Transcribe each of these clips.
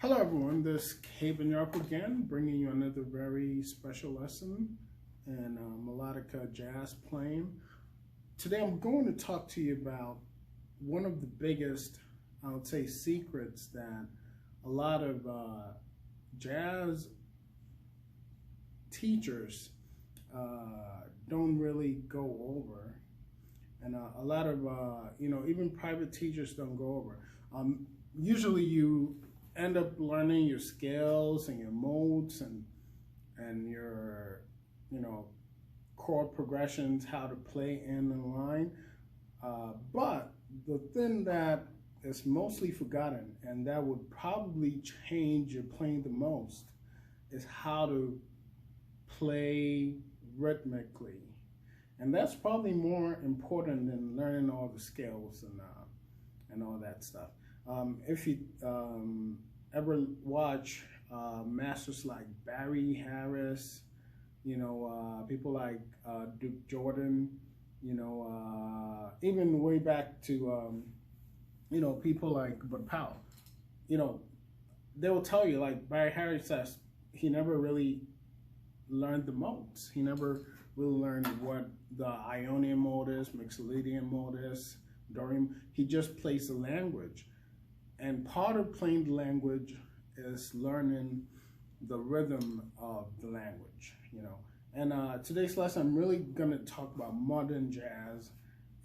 Hello everyone, this is Cabe and Yark again, bringing you another very special lesson in melodica jazz playing. Today I'm going to talk to you about one of the biggest, I would say, secrets that a lot of jazz teachers don't really go over, and a lot of even private teachers don't go over. Usually you end up learning your scales and your modes and your chord progressions, how to play in line. But the thing that is mostly forgotten, and that would probably change your playing the most, is how to play rhythmically. And that's probably more important than learning all the scales and all that stuff. If you ever watch masters like Barry Harris, people like Duke Jordan, even way back to people like Bud Powell, they will tell you, like Barry Harris says, he never really learned the modes. He never really learned what the Ionian mode is, Mixolydian mode is, Dorian. He just plays the language. And part of playing the language is learning the rhythm of the language, And today's lesson, I'm really going to talk about modern jazz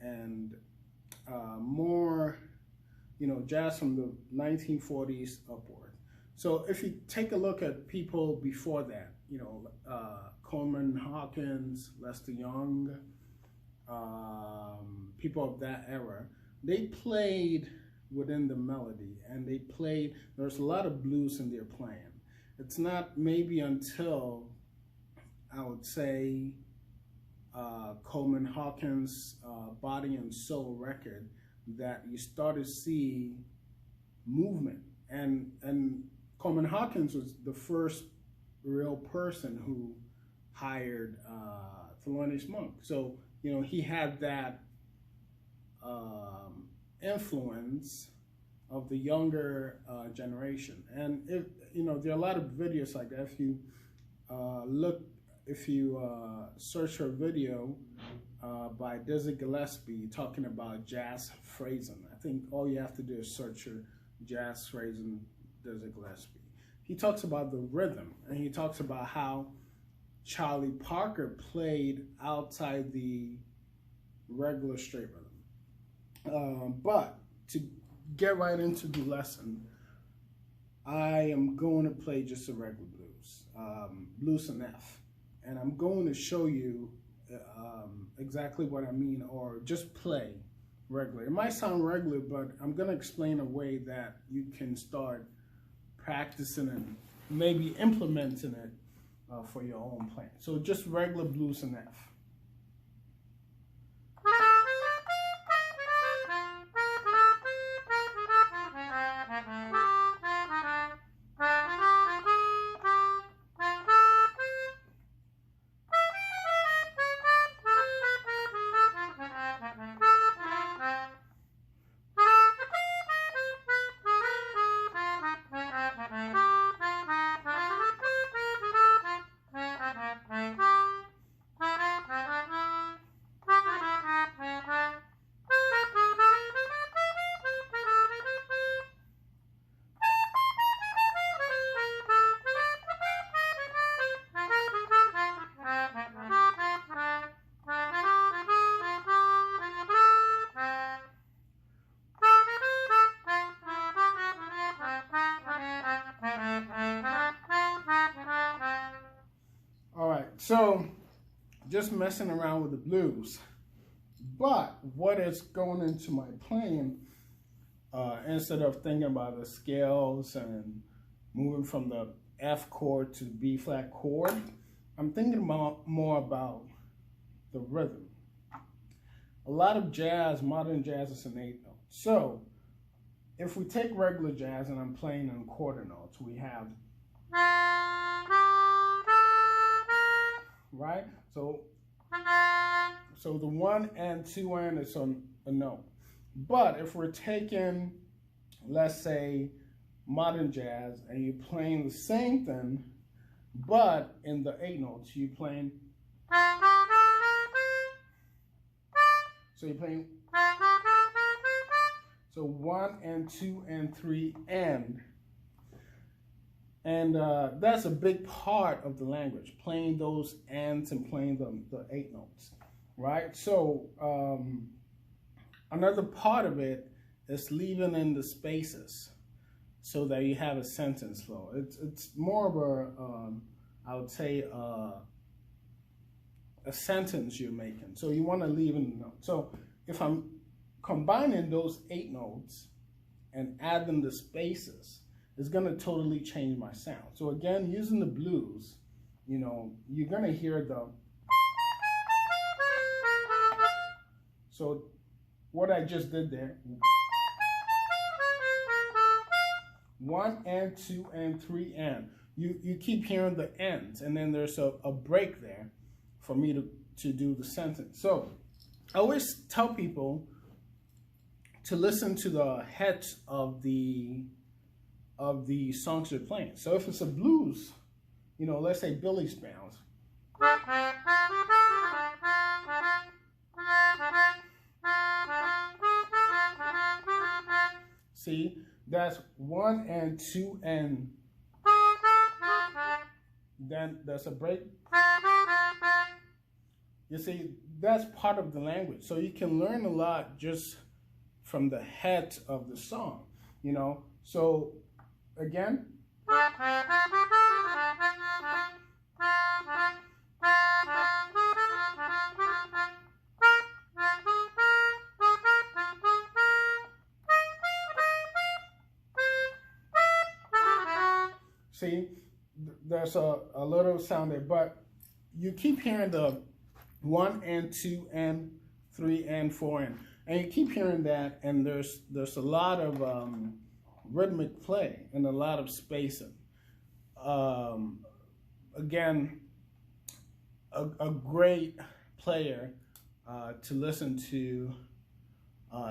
and more, jazz from the 1940s upward. So if you take a look at people before that, Coleman Hawkins, Lester Young, people of that era, they played within the melody, and there's a lot of blues in their playing. It's not maybe until, I would say, Coleman Hawkins' Body and Soul record that you start to see movement. And Coleman Hawkins was the first real person who hired Thelonious Monk. So, he had that influence of the younger generation. And there are a lot of videos like that. If you search for a video by Dizzy Gillespie talking about jazz phrasing, I think all you have to do is search for jazz phrasing Dizzy Gillespie. He talks about the rhythm, and he talks about how Charlie Parker played outside the regular straight rhythm. But to get right into the lesson, I am going to play just a regular blues, blues in F. And I'm going to show you exactly what I mean, or just play regular. It might sound regular, but I'm going to explain a way that you can start practicing and maybe implementing it for your own playing. So just regular blues in F. So, just messing around with the blues. But what is going into my playing, instead of thinking about the scales and moving from the F chord to the B flat chord, I'm thinking more about the rhythm. A lot of jazz, modern jazz, is in 8 notes. So, if we take regular jazz and I'm playing in quarter notes, we have, right? So the 1 and 2 and is on a note. But if we're taking, let's say, modern jazz, and you're playing the same thing, but in the 8 notes, you're playing. So you're playing. So 1 and 2 and 3 and. And that's a big part of the language, playing those ands and playing the 8 notes, right? So another part of it is leaving in the spaces so that you have a sentence flow. It's more of a, I would say, a sentence you're making. So you want to leave in the note. So if I'm combining those 8 notes and adding the spaces, it's going to totally change my sound. So again, using the blues, you know, you're going to hear the. So what I just did there, 1 and 2 and 3 and. You keep hearing the ends, and then there's a break there for me to do the sentence. So I always tell people to listen to the heads of the songs you're playing. So if it's a blues, you know, let's say Billy Spans. See, that's 1 and 2 and then there's a break. You see, that's part of the language. So you can learn a lot just from the head of the song, you know. So again, see, there's a little sound there, but you keep hearing the 1 and 2 and 3 and 4 and you keep hearing that, and there's a lot of rhythmic play and a lot of spacing. Again, a great player to listen to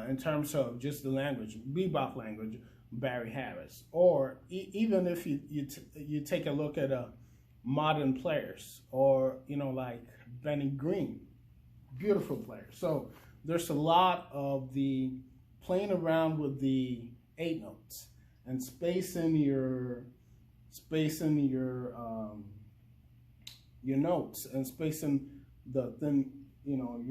in terms of just the language, bebop language, Barry Harris. Or even if you take a look at modern players, or you know, like Benny Green, beautiful player. So there's a lot of the playing around with the 8 notes and spacing your notes and spacing the thing, you know,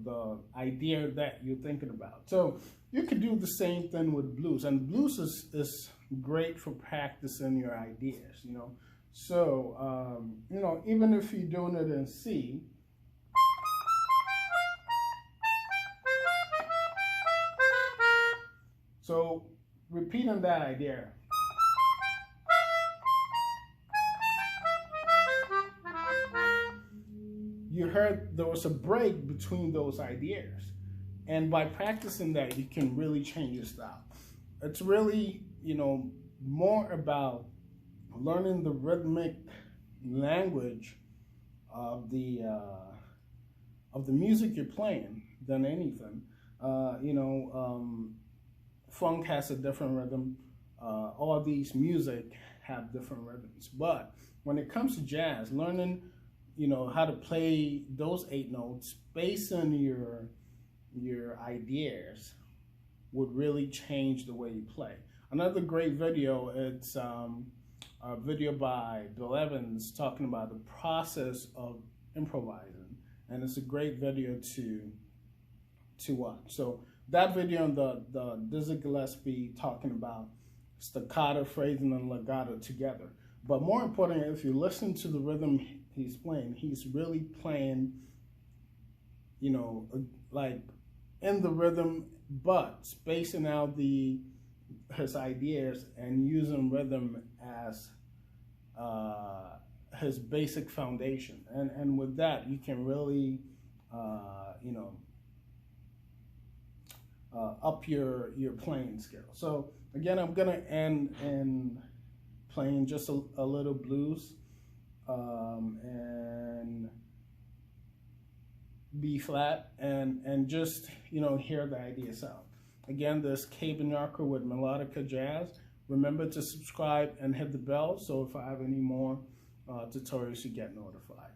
the idea that you're thinking about. So you could do the same thing with blues, and blues is great for practicing your ideas, you know. So you know, even if you're doing it in C, so repeating that idea. You heard there was a break between those ideas. And by practicing that, you can really change your style. It's really, you know, more about learning the rhythmic language of the music you're playing than anything. You know, funk has a different rhythm. All these music have different rhythms. But when it comes to jazz, learning, you know, how to play those 8 notes based on your ideas would really change the way you play. Another great video, it's a video by Bill Evans talking about the process of improvising, and it's a great video to watch. So that video and the Dizzy Gillespie talking about staccato, phrasing, and legato together. But more importantly, if you listen to the rhythm he's playing, he's really playing, you know, like in the rhythm, but spacing out his ideas and using rhythm as his basic foundation. And with that, you can really, you know, up your playing skill. So again, I'm gonna end in playing just a little blues and B flat, and just, you know, hear the ideas out. Again, this K Banyarka with Melodica Jazz. Remember to subscribe and hit the bell so if I have any more tutorials, you get notified.